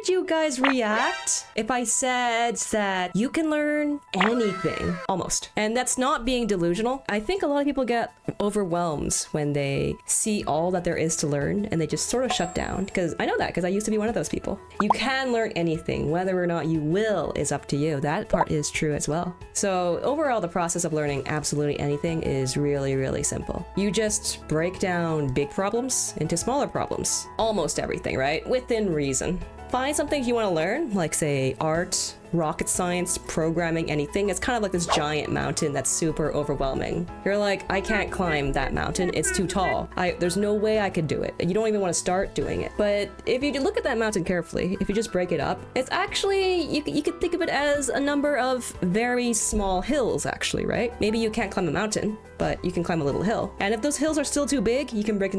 would you guys react if I said that you can learn anything, almost? And that's not being delusional. I think a lot of people get overwhelmed when they see all that there is to learn and they just sort of shut down. Because I know that, because I used to be one of those people. You can learn anything. Whether or not you will is up to you. That part is true as well. So overall, the process of learning absolutely anything is really, really simple. You just break down big problems into smaller problems. Almost everything, right? Within reason. Find something you want to learn, like say art, rocket science, programming, anything. It's kind of like this giant mountain that's super overwhelming. You're like, I can't climb that mountain. It's too tall. There's no way I could do it. You don't even want to start doing it. But if you look at that mountain carefully, if you just break it up, it's actually, you could think of it as a number of very small hills, actually, right? Maybe you can't climb a mountain, but you can climb a little hill. And if those hills are still too big, you can break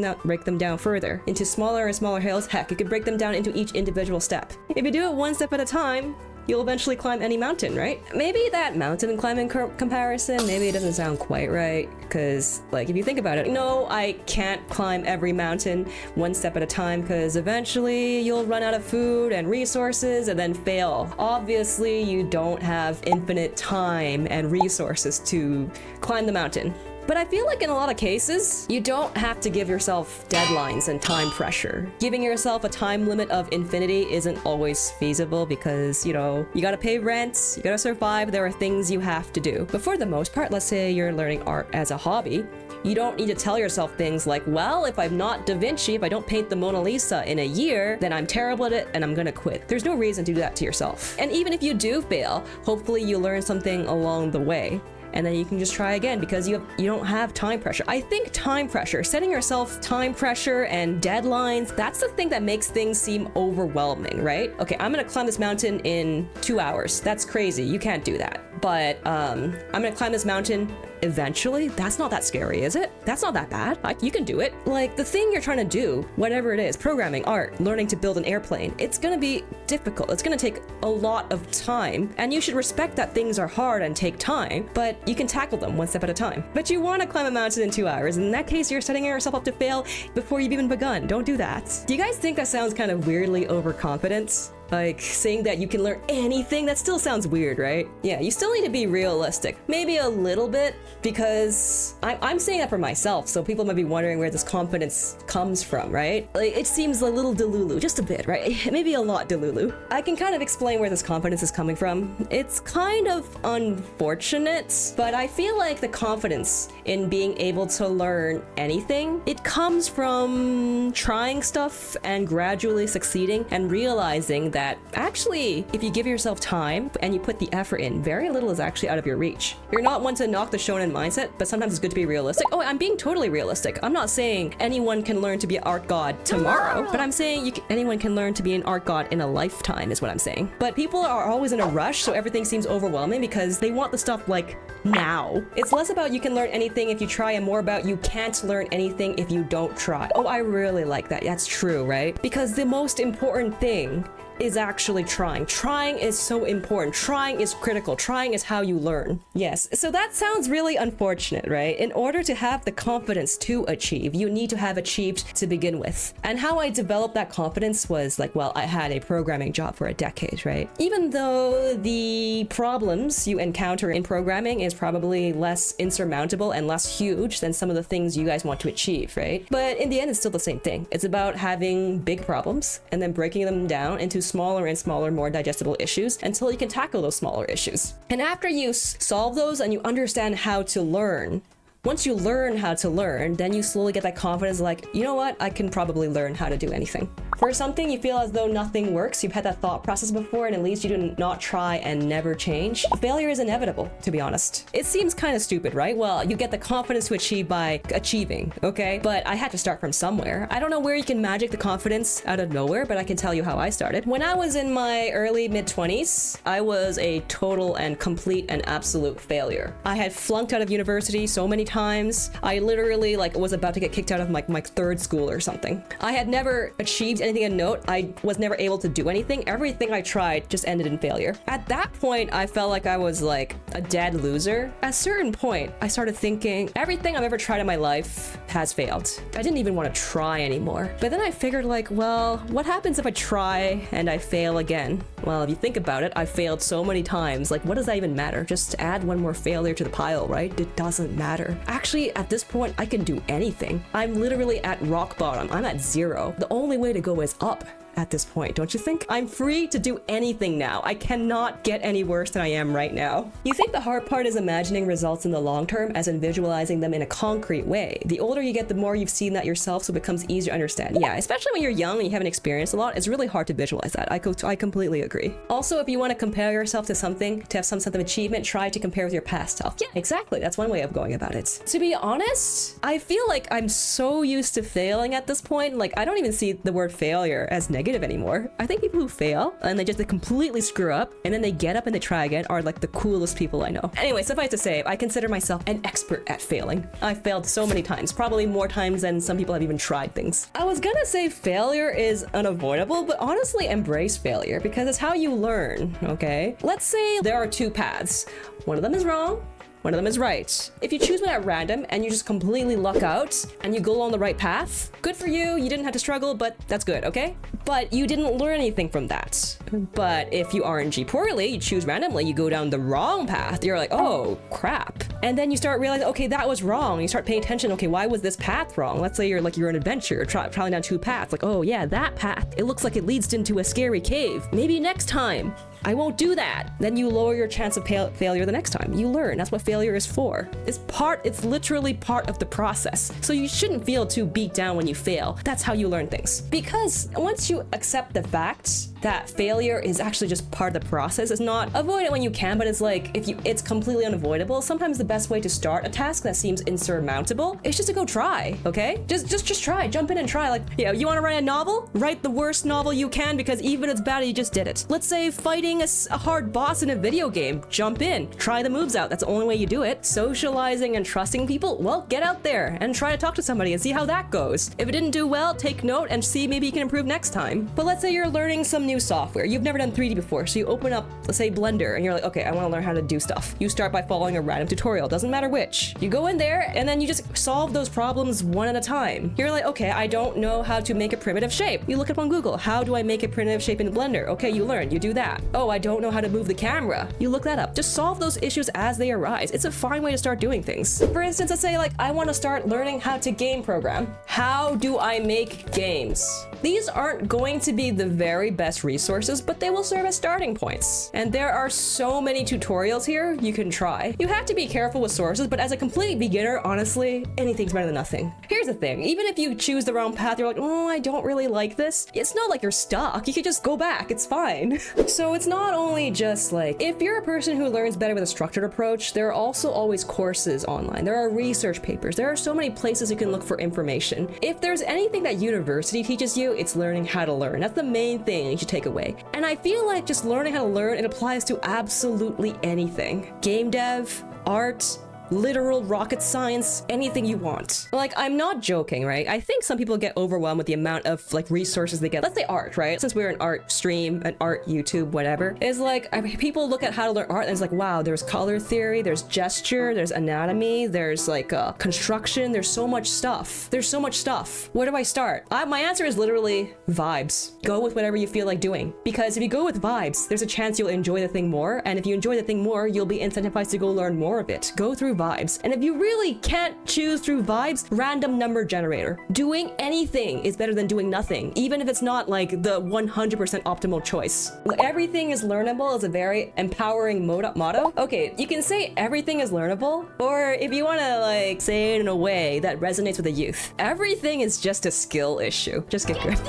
them down further into smaller and smaller hills. Heck, you could break them down into each individual step. If you do it one step at a time, you'll eventually climb any mountain, right? Maybe that mountain climbing comparison, maybe it doesn't sound quite right, because like if you think about it, no, I can't climb every mountain one step at a time, because eventually you'll run out of food and resources and then fail. Obviously, you don't have infinite time and resources to climb the mountain. But I feel like in a lot of cases, you don't have to give yourself deadlines and time pressure. Giving yourself a time limit of infinity isn't always feasible because, you know, you gotta pay rent, you gotta survive, there are things you have to do. But for the most part, let's say you're learning art as a hobby, you don't need to tell yourself things like, well, if I'm not Da Vinci, if I don't paint the Mona Lisa in a year, then I'm terrible at it and I'm gonna quit. There's no reason to do that to yourself. And even if you do fail, hopefully you learn something along the way. And then you can just try again because you don't have time pressure. I think time pressure, setting yourself time pressure and deadlines, that's the thing that makes things seem overwhelming, right? Okay, I'm gonna climb this mountain in 2 hours. That's crazy, you can't do that. But I'm gonna climb this mountain eventually. That's not that scary, is it? That's not that bad. Like, you can do it. Like, the thing you're trying to do, whatever it is, programming, art, learning to build an airplane, it's gonna be difficult. It's gonna take a lot of time, and you should respect that things are hard and take time, but you can tackle them one step at a time. But you want to climb a mountain in 2 hours. In that case, you're setting yourself up to fail before you've even begun. Don't do that. Do you guys think that sounds kind of weirdly overconfident? Like, saying that you can learn anything, that still sounds weird, right? Yeah, you still need to be realistic. Maybe a little bit, because I'm saying that for myself, so people might be wondering where this confidence comes from, right? Like, it seems a little delulu, just a bit, right? Maybe a lot delulu. I can kind of explain where this confidence is coming from. It's kind of unfortunate, but I feel like the confidence in being able to learn anything, it comes from trying stuff and gradually succeeding and realizing that actually, if you give yourself time and you put the effort in, very little is actually out of your reach. You're not one to knock the shonen mindset, but sometimes it's good to be realistic. Oh, I'm being totally realistic. I'm not saying anyone can learn to be an art god tomorrow, but I'm saying anyone can learn to be an art god in a lifetime is what I'm saying. But people are always in a rush, so everything seems overwhelming because they want the stuff like now. It's less about you can learn anything if you try and more about you can't learn anything if you don't try. Oh, I really like that. That's true, right? Because the most important thing is actually trying. Trying is so important. Trying is critical. Trying is how you learn. Yes, so that sounds really unfortunate, right? In order to have the confidence to achieve, you need to have achieved to begin with. And how I developed that confidence was like, well, I had a programming job for a decade, right? Even though the problems you encounter in programming is probably less insurmountable and less huge than some of the things you guys want to achieve, right? But in the end, it's still the same thing. It's about having big problems and then breaking them down into smaller and smaller, more digestible issues until you can tackle those smaller issues. And after you solve those and you understand how to learn, once you learn how to learn, then you slowly get that confidence like, you know what, I can probably learn how to do anything. For something you feel as though nothing works, you've had that thought process before and it leads you to not try and never change, failure is inevitable, to be honest. It seems kind of stupid, right? Well, you get the confidence to achieve by achieving, okay? But I had to start from somewhere. I don't know where you can magic the confidence out of nowhere, but I can tell you how I started. When I was in my early mid-20s, I was a total and complete and absolute failure. I had flunked out of university so many times times. I literally like was about to get kicked out of my third school or something. I had never achieved anything of note. I was never able to do anything. Everything I tried just ended in failure. At that point, I felt like I was like a dead loser. At a certain point, I started thinking everything I've ever tried in my life has failed. I didn't even want to try anymore. But then I figured like, well, what happens if I try and I fail again? Well, if you think about it, I failed so many times. Like, what does that even matter? Just add one more failure to the pile, right? It doesn't matter. Actually, at this point, I can do anything. I'm literally at rock bottom. I'm at 0. The only way to go is up at this point, don't you think? I'm free to do anything now. I cannot get any worse than I am right now. You think the hard part is imagining results in the long term, as in visualizing them in a concrete way. The older you get, the more you've seen that yourself, so it becomes easier to understand. Yeah, especially when you're young and you haven't experienced a lot, it's really hard to visualize that. I completely agree. Also, if you want to compare yourself to something, to have some sense of achievement, try to compare with your past self. Yeah, exactly. That's one way of going about it. To be honest, I feel like I'm so used to failing at this point, like I don't even see the word failure as negative anymore. I think people who fail and they completely screw up and then they get up and they try again are like the coolest people I know. Anyway, suffice to say, I consider myself an expert at failing. I failed so many times, probably more times than some people have even tried things. I was gonna say failure is unavoidable, but honestly embrace failure because it's how you learn, okay? Let's say there are 2 paths. One of them is wrong, one of them is right. If you choose one at random and you just completely luck out and you go along the right path, good for you. You didn't have to struggle, but that's good, okay? But you didn't learn anything from that. But if you RNG poorly, you choose randomly, you go down the wrong path, you're like, oh, crap. And then you start realizing, okay, that was wrong. You start paying attention, okay, why was this path wrong? Let's say you're an adventure, traveling down 2 paths. Like, oh yeah, that path, it looks like it leads into a scary cave. Maybe next time I won't do that. Then you lower your chance of failure the next time. You learn. That's what failure is for. It's literally part of the process. So you shouldn't feel too beat down when you fail. That's how you learn things. Because once you accept the fact that failure is actually just part of the process, it's not avoid it when you can, but it's like it's completely unavoidable. Sometimes the best way to start a task that seems insurmountable is just to go try, okay? Just try, jump in and try. Like, you want to write a novel? Write the worst novel you can, because even if it's bad, you just did it. Let's say fighting a hard boss in a video game. Jump in, try the moves out. That's the only way you do it. Socializing and trusting people, well, get out there and try to talk to somebody and see how that goes. If it didn't do well, take note and see maybe you can improve next time. But let's say you're learning some new software. You've never done 3D before, so you open up, let's say Blender, and you're like, okay, I want to learn how to do stuff. You start by following a random tutorial, doesn't matter which. You go in there and then you just solve those problems one at a time. You're like, okay, I don't know how to make a primitive shape. You look up on Google, how do I make a primitive shape in Blender? Okay, you learn, you do that. Oh, I don't know how to move the camera. You look that up. Just solve those issues as they arise. It's a fine way to start doing things. For instance, let's say like, I want to start learning how to game program. How do I make games? These aren't going to be the very best resources, but they will serve as starting points. And there are so many tutorials here you can try. You have to be careful with sources, but as a complete beginner, honestly, anything's better than nothing. Here's the thing, even if you choose the wrong path, you're like, oh, I don't really like this. It's not like you're stuck. You can just go back, it's fine. So it's not only just like, if you're a person who learns better with a structured approach, there are also always courses online. There are research papers. There are so many places you can look for information. If there's anything that university teaches you, it's learning how to learn. That's the main thing you should take away. And I feel like just learning how to learn, it applies to absolutely anything. Game dev, art, literal rocket science, anything you want. Like, I'm not joking, right? I think some people get overwhelmed with the amount of like resources they get. Let's say art, right? Since we're an art stream, an art YouTube, whatever, is like, people look at how to learn art and it's like, wow, there's color theory, there's gesture, there's anatomy, there's like construction, there's so much stuff. There's so much stuff. Where do I start? My answer is literally vibes. Go with whatever you feel like doing. Because if you go with vibes, there's a chance you'll enjoy the thing more. And if you enjoy the thing more, you'll be incentivized to go learn more of it. Go through vibes. And if you really can't choose through vibes, random number generator. Doing anything is better than doing nothing, even if it's not like the 100% optimal choice. Everything is learnable is a very empowering motto. Okay, you can say everything is learnable, or if you want to like say it in a way that resonates with the youth, everything is just a skill issue. Just get good.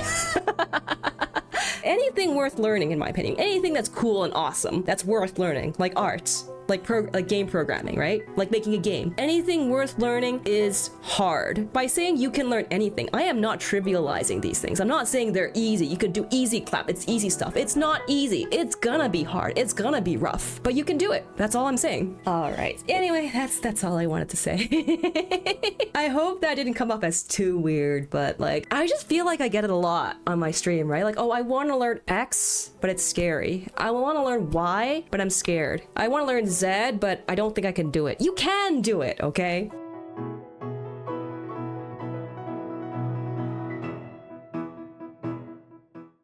Anything anything worth learning, in my opinion, anything that's cool and awesome, that's worth learning, like arts, like game programming, right? Like making a game. Anything worth learning is hard. By saying you can learn anything, I am not trivializing these things. I'm not saying they're easy. You can do easy clap. It's easy stuff. It's not easy. It's gonna be hard. It's gonna be rough, but you can do it. That's all I'm saying. All right. Anyway, that's all I wanted to say. I hope that didn't come up as too weird, but like, I just feel like I get it a lot on my stream, right? Like, oh, I want to learn X, but it's scary. I want to learn Y, but I'm scared. I want to learn Z, but I don't think I can do it. You can do it, okay?